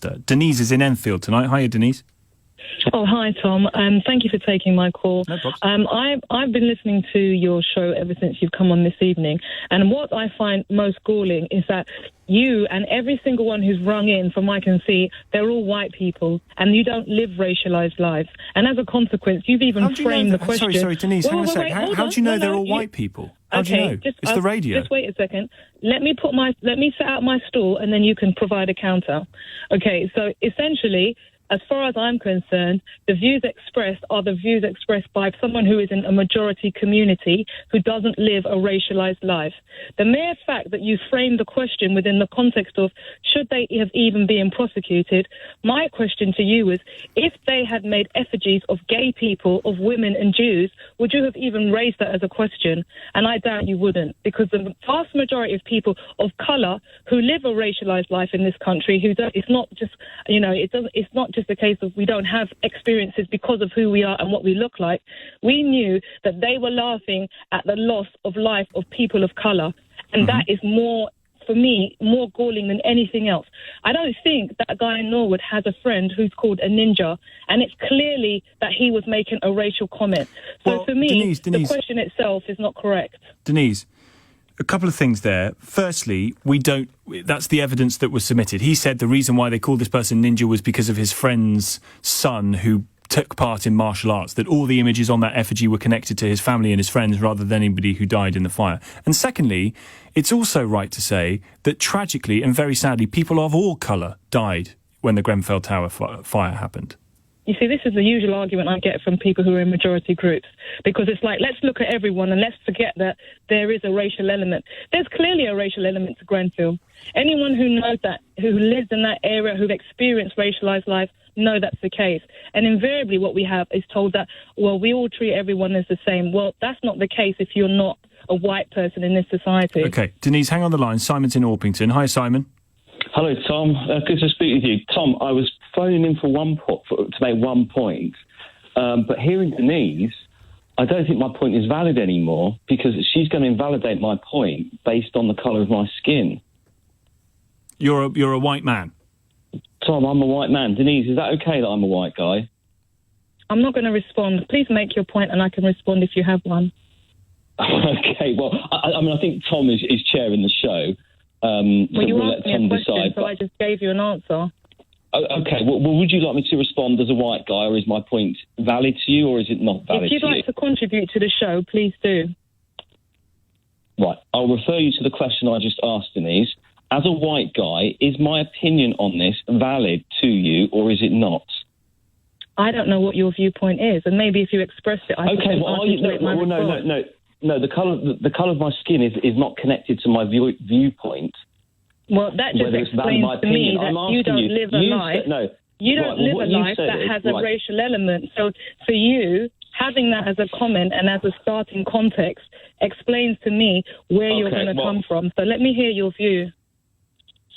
Westminster. Denise is in Enfield tonight. Hiya, Denise. Oh, hi, Tom. Thank you for taking my call. No problem. I've been listening to your show ever since you've come on this evening, and what I find most galling is that you and every single one who's rung in, from what I can see, they're all white people, and you don't live racialised lives. And as a consequence, you've even framed the question... Sorry, Denise, hang on a sec. How do you know they're all white people? How do you know? It's the radio. Just wait a second. Let me set out my stall, and then you can provide a counter. Okay, so essentially, as far as I'm concerned, the views expressed are the views expressed by someone who is in a majority community who doesn't live a racialised life. The mere fact that you frame the question within the context of should they have even been prosecuted, my question to you is, if they had made effigies of gay people, of women and Jews, would you have even raised that as a question? And I doubt you wouldn't, because the vast majority of people of colour who live a racialised life in this country, it's not just the case of we don't have experiences because of who we are and what we look like. We knew that they were laughing at the loss of life of people of colour, and that is more, for me, more galling than anything else. I don't think that guy in Norwood has a friend who's called a ninja, and it's clearly that he was making a racial comment. So for me, Denise, the question itself is not correct. Denise, a couple of things there. Firstly, that's the evidence that was submitted. He said the reason why they called this person ninja was because of his friend's son who took part in martial arts, that all the images on that effigy were connected to his family and his friends rather than anybody who died in the fire. And secondly, it's also right to say that tragically and very sadly, people of all colour died when the Grenfell Tower fire happened. You see, this is the usual argument I get from people who are in majority groups, because it's like, let's look at everyone and let's forget that there is a racial element. There's clearly a racial element to Grenfell. Anyone who knows that, who lives in that area, who've experienced racialised life, know that's the case. And invariably what we have is told that, well, we all treat everyone as the same. Well, that's not the case if you're not a white person in this society. OK, Denise, hang on the line. Simon's in Orpington. Hi, Simon. Hello, Tom. Good to speak with you. Tom, I was phoning in to make one point, but hearing Denise, I don't think my point is valid anymore, because she's going to invalidate my point based on the colour of my skin. You're a white man. Tom, I'm a white man. Denise, is that okay that I'm a white guy? I'm not going to respond. Please make your point and I can respond if you have one. Okay, well, I think Tom is chairing the show. Well, you asked me a question, so I just gave you an answer. Okay, well, would you like me to respond as a white guy, or is my point valid to you, or is it not valid to you? If you'd like to contribute to the show, please do. Right, I'll refer you to the question I just asked, Denise. As a white guy, is my opinion on this valid to you, or is it not? I don't know what your viewpoint is, and maybe if you expressed it, I can articulate my response. No, the colour of my skin is not connected to my viewpoint. Well, that just explains to me that you don't live a life. You don't live a life that has a racial element. So for you, having that as a comment and as a starting context explains to me where you're going to come from. So let me hear your view.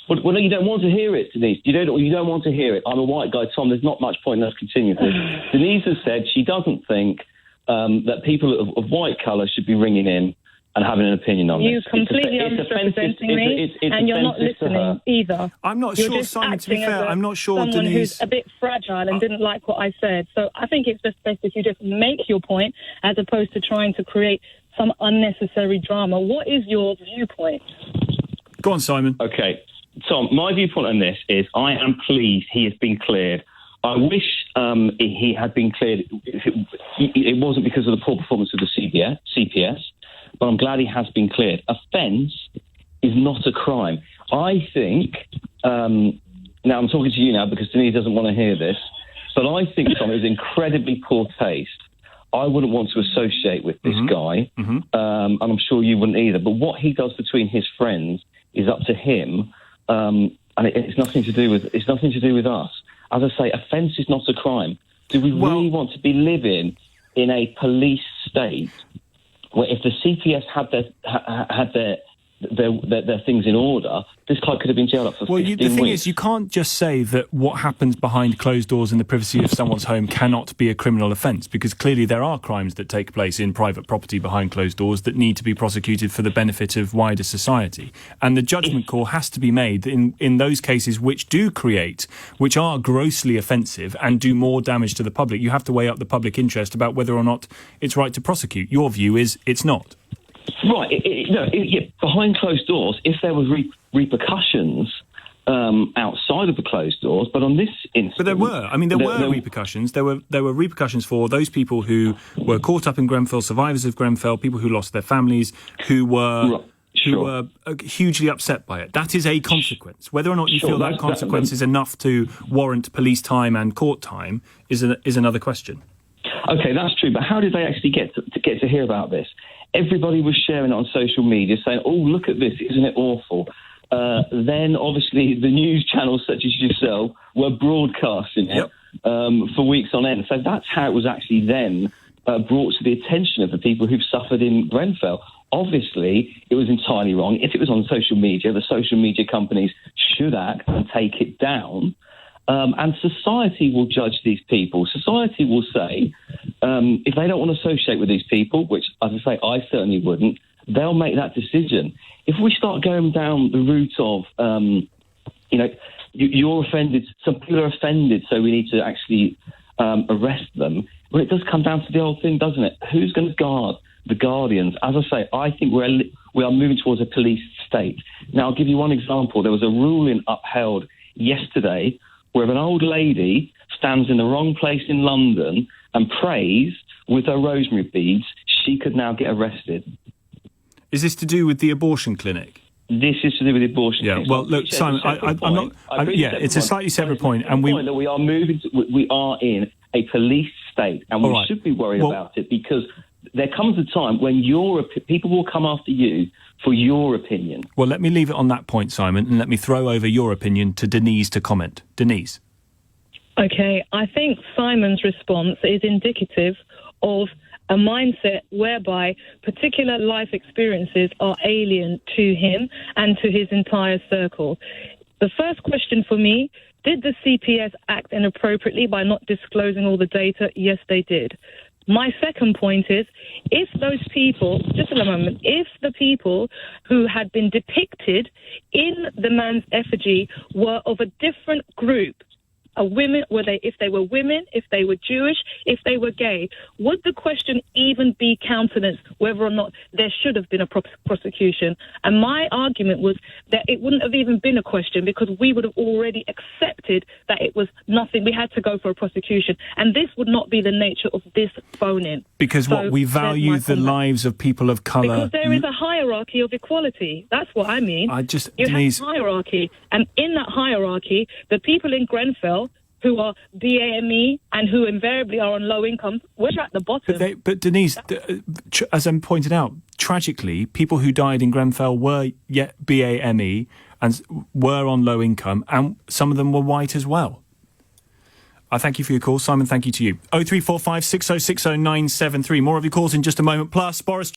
Well, no, you don't want to hear it, Denise. You don't want to hear it. I'm a white guy, Tom. There's not much point in us continuing this. Denise has said she doesn't think that people of white colour should be ringing in and having an opinion on this. You completely misrepresenting me, and you're not listening either. I'm not sure, Simon, to be fair. I'm not sure, someone Denise... who's a bit fragile and didn't like what I said. So I think it's just best if you just make your point as opposed to trying to create some unnecessary drama. What is your viewpoint? Go on, Simon. OK. Tom, my viewpoint on this is I am pleased he has been cleared. I wish he had been cleared. It wasn't because of the poor performance of the CPS, but I'm glad he has been cleared. Offence is not a crime. I think, now I'm talking to you now because Denise doesn't want to hear this, but I think, Tom, it was incredibly poor taste. I wouldn't want to associate with this guy, and I'm sure you wouldn't either. But what he does between his friends is up to him, and it's nothing to do with us. As I say, offence is not a crime. Do we really want to be living in a police state where if the CPS had their things in order, this guy could have been jailed up for 15 the thing weeks. is, you can't just say that what happens behind closed doors in the privacy of someone's home cannot be a criminal offence, because clearly there are crimes that take place in private property behind closed doors that need to be prosecuted for the benefit of wider society. And the judgment call has to be made in those cases which are grossly offensive and do more damage to the public. You have to weigh up the public interest about whether or not it's right to prosecute. Your view is it's not. Right. Behind closed doors, if there was repercussions outside of the closed doors, but on this instance... But there were. I mean, there were repercussions. There were repercussions for those people who were caught up in Grenfell, survivors of Grenfell, people who lost their families, who were hugely upset by it. That is a consequence. Whether or not you feel that consequence is enough to warrant police time and court time is another question. Okay, that's true. But how did they actually get to hear about this? Everybody was sharing it on social media, saying, "Oh, look at this! Isn't it awful?" Then, obviously, the news channels such as yourself were broadcasting it for weeks on end. So that's how it was actually then brought to the attention of the people who've suffered in Grenfell. Obviously, it was entirely wrong. If it was on social media, the social media companies should act and take it down. And society will judge these people. Society will say, if they don't want to associate with these people, which, as I say, I certainly wouldn't, they'll make that decision. If we start going down the route of, you're offended, some people are offended, so we need to actually arrest them, well, it does come down to the old thing, doesn't it? Who's going to guard the guardians? As I say, I think we are moving towards a police state. Now, I'll give you one example. There was a ruling upheld yesterday where an old lady stands in the wrong place in London and prays with her rosemary beads, she could now get arrested. Is this to do with the abortion clinic? This is to do with the abortion clinic. Well, look, Simon, I'm not... it's a slightly separate point. And that we are moving we are in a police state, and we should be worried about it, because there comes a time when people will come after you for your opinion. Well, let me leave it on that point, Simon, and let me throw over your opinion to Denise to comment. Denise. Okay, I think Simon's response is indicative of a mindset whereby particular life experiences are alien to him and to his entire circle. The first question for me, did the CPS act inappropriately by not disclosing all the data? Yes, they did. My second point is, if those people, just a moment, if the people who had been depicted in the man's effigy were of a different group, if they were women, if they were Jewish, if they were gay, would the question even be countenanced whether or not there should have been a prosecution? And my argument was that it wouldn't have even been a question, because we would have already accepted that it was nothing. We had to go for a prosecution. And this would not be the nature of this phone-in. Because we value the lives of people of colour. Because there is a hierarchy of equality. That's what I mean. You have hierarchy. And in that hierarchy, the people in Grenfell who are BAME and who invariably are on low income, we're at the bottom. But Denise, as I pointed out, tragically, people who died in Grenfell were BAME and were on low income, and some of them were white as well. I thank you for your call. Simon, thank you to you. 0345 6060 973. More of your calls in just a moment. Plus, Boris